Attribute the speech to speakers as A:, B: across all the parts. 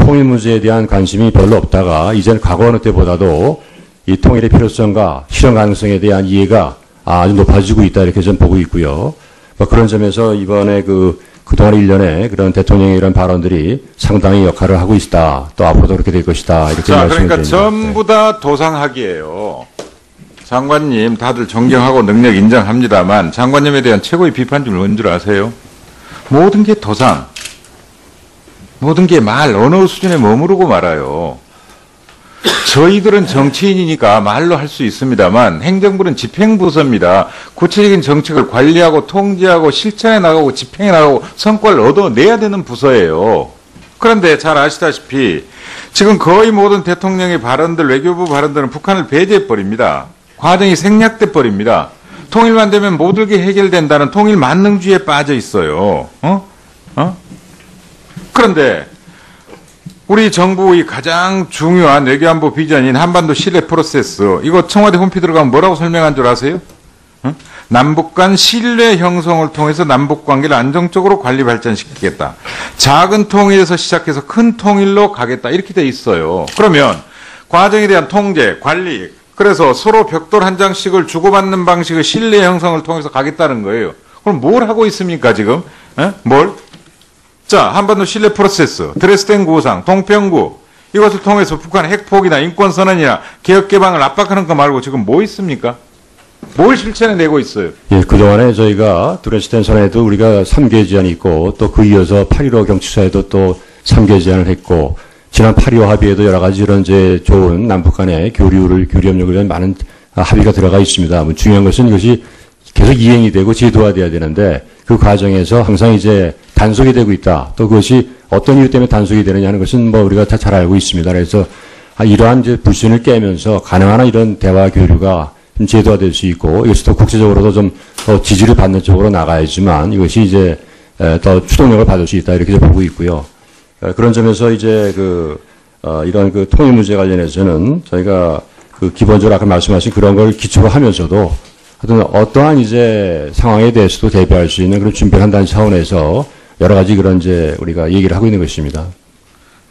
A: 통일 문제에 대한 관심이 별로 없다가 이제는 과거 어느 때보다도 이 통일의 필요성과 실현 가능성에 대한 이해가 아주 높아지고 있다 이렇게 저는 보고 있고요. 그런 점에서 이번에 그동안 1년에 그런 대통령의 이런 발언들이 상당히 역할을 하고 있다. 또 앞으로도 그렇게 될 것이다. 이렇게
B: 자,
A: 말씀을
B: 그러니까
A: 드립니다.
B: 전부 다 도상학이에요. 장관님 다들 존경하고 능력 인정합니다만 장관님에 대한 최고의 비판점은 뭔 줄 아세요? 모든 게 도상, 모든 게 말, 언어 수준에 머무르고 말아요. 저희들은 정치인이니까 말로 할 수 있습니다만 행정부는 집행부서입니다. 구체적인 정책을 관리하고 통제하고 실천해 나가고 집행해 나가고 성과를 얻어내야 되는 부서예요. 그런데 잘 아시다시피 지금 거의 모든 대통령의 발언들, 외교부 발언들은 북한을 배제해버립니다. 과정이 생략돼 버립니다. 통일만 되면 모든 게 해결된다는 통일 만능주의에 빠져 있어요. 그런데 우리 정부의 가장 중요한 외교안보 비전인 한반도 신뢰 프로세스, 이거 청와대 홈페이지 들어가면 뭐라고 설명한 줄 아세요? 남북 간 신뢰 형성을 통해서 남북 관계를 안정적으로 관리 발전시키겠다. 작은 통일에서 시작해서 큰 통일로 가겠다. 이렇게 돼 있어요. 그러면 과정에 대한 통제, 관리, 그래서 서로 벽돌 한 장씩을 주고받는 방식의 신뢰 형성을 통해서 가겠다는 거예요. 그럼 뭘 하고 있습니까, 지금? 뭘? 자, 한반도 신뢰 프로세스, 드레스덴 구호상, 동평구, 이것을 통해서 북한의 핵폭이나 인권선언이나 개혁개방을 압박하는 거 말고 지금 뭐 있습니까? 뭘 실천해내고 있어요?
A: 예, 그동안에 저희가 드레스덴 선언에도 우리가 3개 제안이 있고 또 그 이어서 8.15 경축사에도 또 3개 제안을 했고 지난 8.25 합의에도 여러 가지 이런 이제 좋은 남북 간의 교류협력을 위한 많은 합의가 들어가 있습니다. 중요한 것은 이것이 계속 이행이 되고 제도화돼야 되는데 그 과정에서 항상 이제 단속이 되고 있다. 또 그것이 어떤 이유 때문에 단속이 되느냐 하는 것은 뭐 우리가 다 잘 알고 있습니다. 그래서 이러한 이제 불신을 깨면서 가능한 한 이런 대화 교류가 좀 제도화될 수 있고 이것이 또 국제적으로도 좀 더 지지를 받는 쪽으로 나가야지만 이것이 이제 더 추동력을 받을 수 있다 이렇게 보고 있고요. 그런 점에서 이제 이런 통일 문제 관련해서는 저희가 기본적으로 아까 말씀하신 그런 걸 기초로 하면서도 하여튼 어떠한 이제 상황에 대해서도 대비할 수 있는 그런 준비를 한다는 차원에서 여러 가지 그런 이제 우리가 얘기를 하고 있는 것입니다.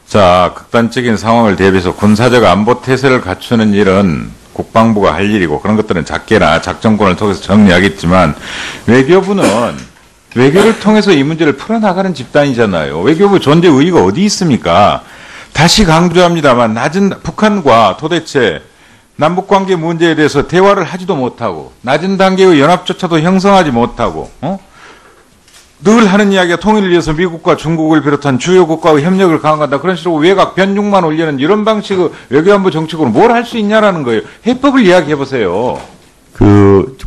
B: 자, 극단적인 상황을 대비해서 군사적 안보 태세를 갖추는 일은 국방부가 할 일이고 그런 것들은 작게나 작전권을 통해서 정리하겠지만 외교부는 외교를 통해서 이 문제를 풀어나가는 집단이잖아요. 외교부 존재 의의가 어디 있습니까? 다시 강조합니다만 북한과 도대체 남북관계 문제에 대해서 대화를 하지도 못하고 낮은 단계의 연합조차도 형성하지 못하고 늘 하는 이야기가 통일을 위해서 미국과 중국을 비롯한 주요 국가의 협력을 강화한다. 그런 식으로 외곽 변죽만 올리는 이런 방식의 외교안보 정책으로 뭘 할 수 있냐라는 거예요. 해법을 이야기해보세요.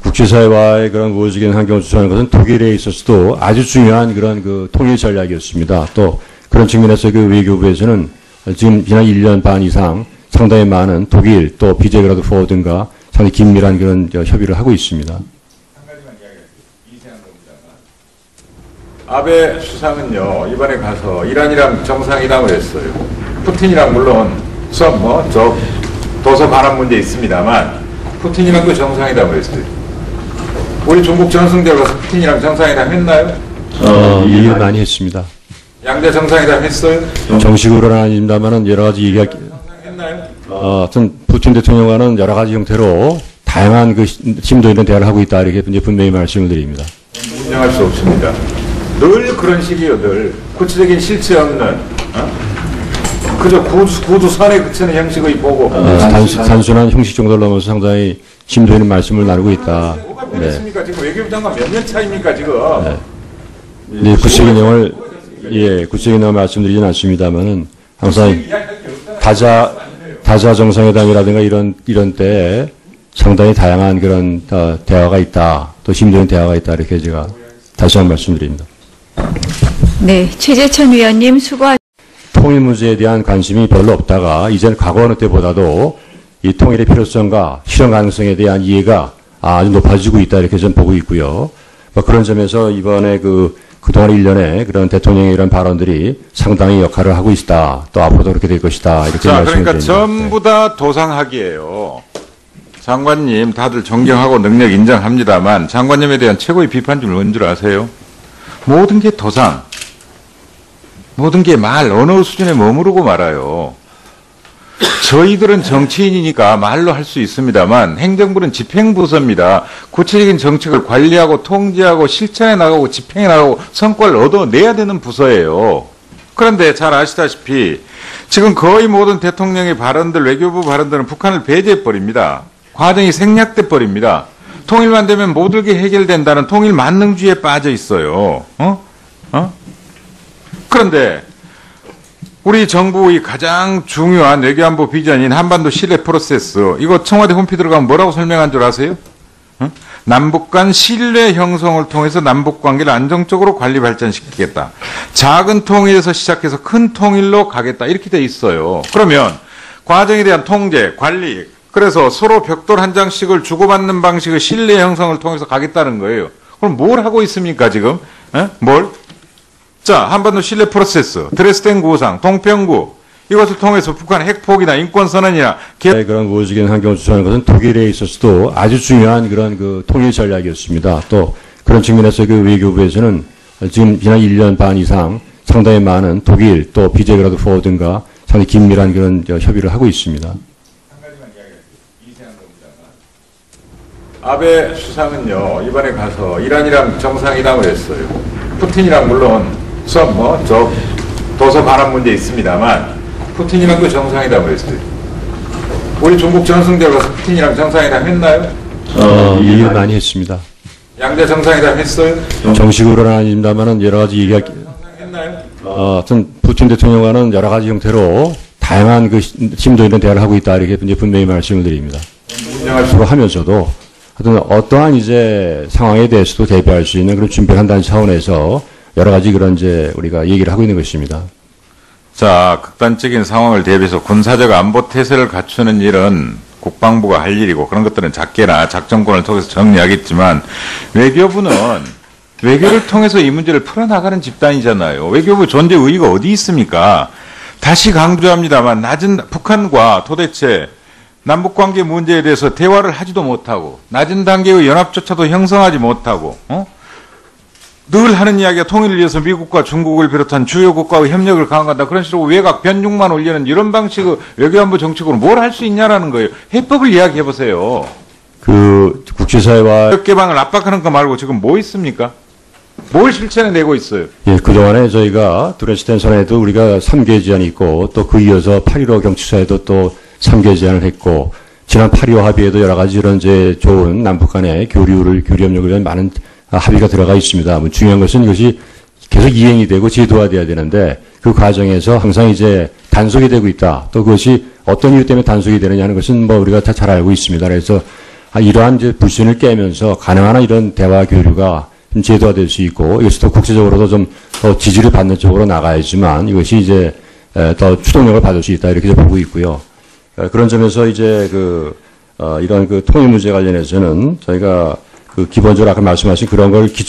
A: 국제사회와의 그런 우호적인 환경을 조성하는 것은 독일에 있어서도 아주 중요한 그런 통일 전략이었습니다. 또 그런 측면에서 외교부에서는 지금 지난 1년 반 이상 상당히 많은 독일 또 비제그라드 4 등과 상당히 긴밀한 그런 협의를 하고 있습니다.
B: 한 가지만 이야기할게요. 이생한 겁니다만. 아베 수상은요, 이번에 가서 이란이랑 정상회담을 했어요. 푸틴이랑 물론 도서 반환 문제 있습니다만 푸틴이랑도 정상회담을 했어요. 우리 중국 전승들 가서 푸틴이랑 정상회담 했나요?
A: 얘기 많이 했습니다.
B: 양자 정상회담 했어요?
A: 정식으로는 아닙니다만은 여러 가지 얘기가
B: 했나요?
A: 하여튼 푸틴 대통령과는 여러 가지 형태로 다양한 심도 있는 대화를 하고 있다 이렇게 이제 분명히 말씀을 드립니다.
B: 인정할 수 없습니다. 늘 그런 식이요, 늘 구체적인 실체 없는 그저 구두 선에 그치는 형식의 보고
A: 단순한 형식 정도를 넘어서 상당히 심도 있는 말씀을 나누고 있다.
B: 뭐가 변했습니까? 지금 외교부 장관 몇 년 차입니까 지금?
A: 네, 구체적인 내용을 말씀드리진 않습니다만은 항상 다자 정상회담이라든가 이런 때 상당히 다양한 그런 대화가 있다. 또 심도 있는 대화가 있다. 이렇게 제가 다시 한번 말씀드립니다.
C: 네, 최재천 위원님 수고하셨습니다.
A: 통일 문제에 대한 관심이 별로 없다가 이제는 과거 어느 때보다도 이 통일의 필요성과 실현 가능성에 대한 이해가 아주 높아지고 있다 이렇게 저는 보고 있고요. 그런 점에서 이번에 그동안 1년에 그런 대통령의 이런 발언들이 상당히 역할을 하고 있다. 또 앞으로도 그렇게 될 것이다. 이렇게
B: 자,
A: 말씀을
B: 그러니까
A: 드립니다.
B: 전부 다 도상학이에요. 장관님 다들 존경하고 능력 인정합니다만 장관님에 대한 최고의 비판점은 뭔 줄 아세요? 모든 게 도상, 모든 게 말, 언어 수준에 머무르고 말아요. 저희들은 정치인이니까 말로 할 수 있습니다만 행정부는 집행부서입니다. 구체적인 정책을 관리하고 통제하고 실천해 나가고 집행해 나가고 성과를 얻어내야 되는 부서예요. 그런데 잘 아시다시피 지금 거의 모든 대통령의 발언들, 외교부 발언들은 북한을 배제해버립니다. 과정이 생략돼 버립니다. 통일만 되면 모든 게 해결된다는 통일 만능주의에 빠져 있어요. 그런데 우리 정부의 가장 중요한 외교안보 비전인 한반도 신뢰 프로세스, 이거 청와대 홈페이지 들어가면 뭐라고 설명한 줄 아세요? 남북 간 신뢰 형성을 통해서 남북 관계를 안정적으로 관리 발전시키겠다. 작은 통일에서 시작해서 큰 통일로 가겠다. 이렇게 돼 있어요. 그러면 과정에 대한 통제, 관리, 그래서 서로 벽돌 한 장씩을 주고받는 방식의 신뢰 형성을 통해서 가겠다는 거예요. 그럼 뭘 하고 있습니까, 지금? 뭘? 자, 한반도 신뢰 프로세스, 드레스덴 구호상, 동평구, 이것을 통해서 북한 핵폭이나 인권선언이나
A: 그런 우호적인 환경을 조성하는 것은 독일에 있어서도 아주 중요한 그런 그 통일 전략이었습니다. 또 그런 측면에서 그 외교부에서는 지금 지난 1년 반 이상 상당히 많은 독일 또 비제그라드 4 등과 상당히 긴밀한 그런 협의를 하고 있습니다.
B: 한 가지만 이야기할게요. 아베 수상은요, 이번에 가서 이란이랑 정상회담을 했어요. 푸틴이랑 물론 도서 반환 문제 있습니다만 푸틴이랑 그 정상회담을 했어요. 우리 중국 전승대로 가서 푸틴이랑 정상회담 했나요?
A: 얘기를 많이 했습니다.
B: 양자 정상회담 했어요?
A: 정식으로는 아닙니다만은 여러 가지 얘기가
B: 했나요?
A: 하여튼 푸틴 대통령과는 여러 가지 형태로 다양한 그 심도 있는 대화를 하고 있다 이렇게 이제 분명히 말씀을 드립니다. 서로 하면서도 하여튼 어떠한 이제 상황에 대해서도 대비할 수 있는 그런 준비를 한다는 차원에서 여러 가지 그런 이제 우리가 얘기를 하고 있는 것입니다.
B: 자, 극단적인 상황을 대비해서 군사적 안보 태세를 갖추는 일은 국방부가 할 일이고 그런 것들은 작게나 작전권을 통해서 정리하겠지만 외교부는 외교를 통해서 이 문제를 풀어나가는 집단이잖아요. 외교부 존재 의의가 어디 있습니까? 다시 강조합니다만 북한과 도대체 남북관계 문제에 대해서 대화를 하지도 못하고 낮은 단계의 연합조차도 형성하지 못하고 늘 하는 이야기가 통일을 위해서 미국과 중국을 비롯한 주요 국가의 협력을 강화한다. 그런 식으로 외곽 변죽만 올리는 이런 방식의 외교안보 정책으로 뭘 할 수 있냐라는 거예요. 해법을 이야기해 보세요.
A: 그 국제사회와
B: 역 개방을 압박하는 거 말고 지금 뭐 있습니까? 뭘 실천해 내고 있어요?
A: 예, 그동안에 저희가 드레스덴 선언에도 우리가 3개 제안이 있고 또 그 이어서 8.15 경축사에도 또 3개 제안을 했고 지난 8.25 합의에도 여러 가지 이런 이제 좋은 남북 간의 교류 협력을 위한 많은 합의가 들어가 있습니다. 중요한 것은 이것이 계속 이행이 되고 제도화돼야 되는데 그 과정에서 항상 이제 단속이 되고 있다. 또 그것이 어떤 이유 때문에 단속이 되느냐 하는 것은 뭐 우리가 다 잘 알고 있습니다. 그래서 이러한 이제 불신을 깨면서 가능한 한 이런 대화 교류가 좀 제도화될 수 있고 이것이 또 국제적으로도 좀 더 지지를 받는 쪽으로 나가야지만 이것이 이제 더 추동력을 받을 수 있다 이렇게 보고 있고요. 그런 점에서 이제 이런 그 통일 문제 관련해서는 저희가 그 기본적으로 아까 말씀하신 그런 걸 기초